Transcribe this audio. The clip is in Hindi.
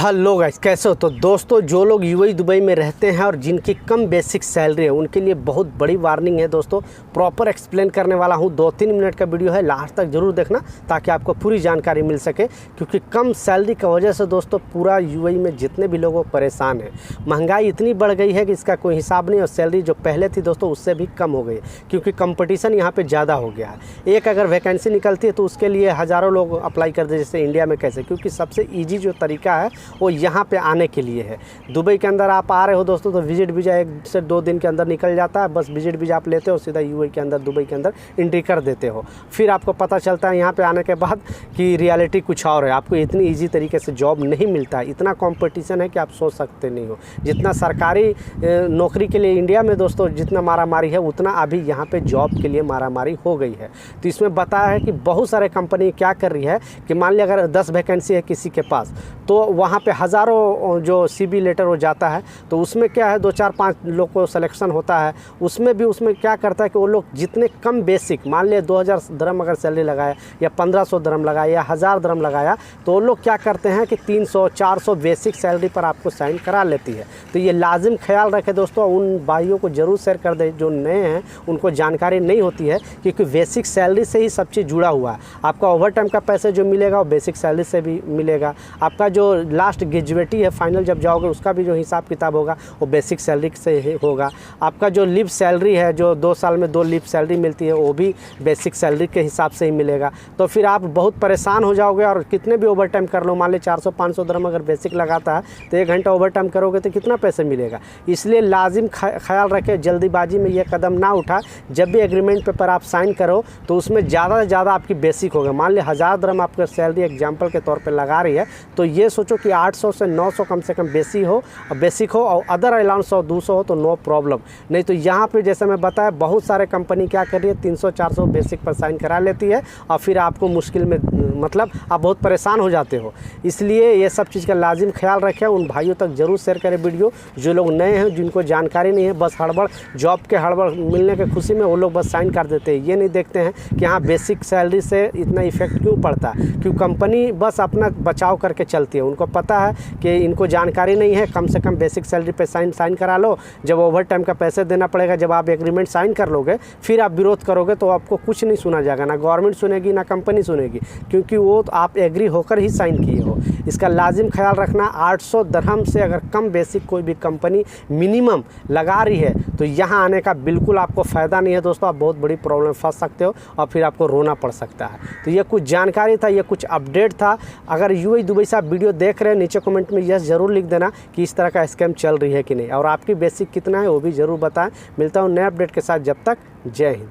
हेलो गाइस, कैसे हो? तो दोस्तों, जो लोग यूएई दुबई में रहते हैं और जिनकी कम बेसिक सैलरी है उनके लिए बहुत बड़ी वार्निंग है दोस्तों। प्रॉपर एक्सप्लेन करने वाला हूं, 2-3 मिनट का वीडियो है, लास्ट तक ज़रूर देखना ताकि आपको पूरी जानकारी मिल सके। क्योंकि कम सैलरी की वजह से दोस्तों पूरा यूएई में जितने भी लोग परेशान हैं। महंगाई इतनी बढ़ गई है कि इसका कोई हिसाब नहीं, और सैलरी जो पहले थी दोस्तों उससे भी कम हो गई क्योंकि कंपटीशन यहाँ पर ज़्यादा हो गया है। एक अगर वैकेंसी निकलती है तो उसके लिए हज़ारों लोग अप्लाई करते हैं, जैसे इंडिया में कैसे, क्योंकि सबसे ईजी जो तरीका है वो यहाँ पे आने के लिए है। दुबई के अंदर आप आ रहे हो दोस्तों तो विजिट वीज़ा 1 से 2 दिन के अंदर निकल जाता है। बस विजिट वीज़ा आप लेते हो, सीधा यूएई के अंदर, दुबई के अंदर एंट्री कर देते हो। फिर आपको पता चलता है यहाँ पे आने के बाद कि रियलिटी कुछ और है। आपको इतनी ईजी तरीके से जॉब नहीं मिलता है, इतना कॉम्पिटिशन है कि आप सोच सकते नहीं हो। जितना सरकारी नौकरी के लिए इंडिया में दोस्तों जितना मारामारी है, उतना अभी यहाँ पर जॉब के लिए मारामारी हो गई है। तो इसमें बताया है कि बहुत सारे कंपनी क्या कर रही है कि मान लिया अगर 10 वैकेंसी है किसी के पास, तो वहाँ पे हज़ारों जो सीवी लेटर हो जाता है, तो उसमें क्या है 2-4-5 लोग को सिलेक्शन होता है। उसमें क्या करता है कि वो लोग जितने कम बेसिक, मान लिया 2000 दरम अगर सैलरी लगाया या 1500 दरम लगाया या 1000 दरम लगाया, तो वो लोग क्या करते हैं कि 300-400 बेसिक सैलरी पर आपको साइन करा लेती है। तो ये लाजिम ख्याल रखें दोस्तों, उन भाइयों को ज़रूर शेयर कर दें जो नए हैं, उनको जानकारी नहीं होती है, क्योंकि बेसिक सैलरी से ही सब चीज़ जुड़ा हुआ है। आपका ओवर टाइम का पैसे जो मिलेगा वो बेसिक सैलरी से भी मिलेगा। आपका जो लास्ट ग्रेजुएटी है, फाइनल जब जाओगे उसका भी जो हिसाब किताब होगा वो बेसिक सैलरी से ही होगा। आपका जो लीव सैलरी है, जो 2 साल में 2 लीव सैलरी मिलती है, वो भी बेसिक सैलरी के हिसाब से ही मिलेगा। तो फिर आप बहुत परेशान हो जाओगे, और कितने भी ओवर टाइम कर लो, मान ली 400-500 दरम अगर बेसिक लगाता है तो 1 घंटा ओवर टाइम करोगे तो कितना पैसे मिलेगा। इसलिए लाजिम ख्याल रखें, जल्दीबाजी में ये कदम ना उठा। जब भी एग्रीमेंट पेपर आप साइन करो तो उसमें ज़्यादा से ज़्यादा आपकी बेसिक होगा। मान लिया 1000 दरम आपका सैलरी एग्जाम्पल के तौर पर लगा रही है, तो ये सोचो कि 800 से 900 कम से कम बेसिक हो और अदर अलाउंस 100-200 हो तो नो प्रॉब्लम। नहीं तो यहाँ पे जैसे मैं बताया, बहुत सारे कंपनी क्या कर रही है, 300-400 बेसिक पर साइन करा लेती है और फिर आपको मुश्किल में, मतलब आप बहुत परेशान हो जाते हो। इसलिए ये सब चीज़ का लाजिम ख्याल रखें। उन भाइयों तक ज़रूर शेयर करें वीडियो, जो लोग नए हैं, जिनको जानकारी नहीं है, बस हड़बड़ जॉब के हड़बड़ मिलने के खुशी में वो लोग बस साइन कर देते हैं। ये नहीं देखते हैं कि हाँ बेसिक सैलरी से इतना इफेक्ट क्यों पड़ता है, क्योंकि कंपनी बस अपना बचाव करके चलती है। उनको पता है कि इनको जानकारी नहीं है, कम से कम बेसिक सैलरी पे साइन करा लो। जब ओवर टाइम का पैसे देना पड़ेगा, जब आप एग्रीमेंट साइन कर लोगे, फिर आप विरोध करोगे तो आपको कुछ नहीं सुना जाएगा, ना गवर्नमेंट सुनेगी ना कंपनी सुनेगी, क्योंकि वो तो आप एग्री होकर ही साइन किए हो। इसका लाजिम ख्याल रखना। 800 दरहम से अगर कम बेसिक कोई भी कंपनी मिनिमम लगा रही है तो यहाँ आने का बिल्कुल आपको फ़ायदा नहीं है दोस्तों। आप बहुत बड़ी प्रॉब्लम फंस सकते हो और फिर आपको रोना पड़ सकता है। तो ये कुछ जानकारी था, ये कुछ अपडेट था। अगर यूएई दुबई से आप वीडियो देख रहे हैं, नीचे कमेंट में यस ज़रूर लिख देना कि इस तरह का स्कैम चल रही है कि नहीं, और आपकी बेसिक कितना है वो भी ज़रूर बताएं। मिलता हूँ नए अपडेट के साथ, जब तक जय हिंद।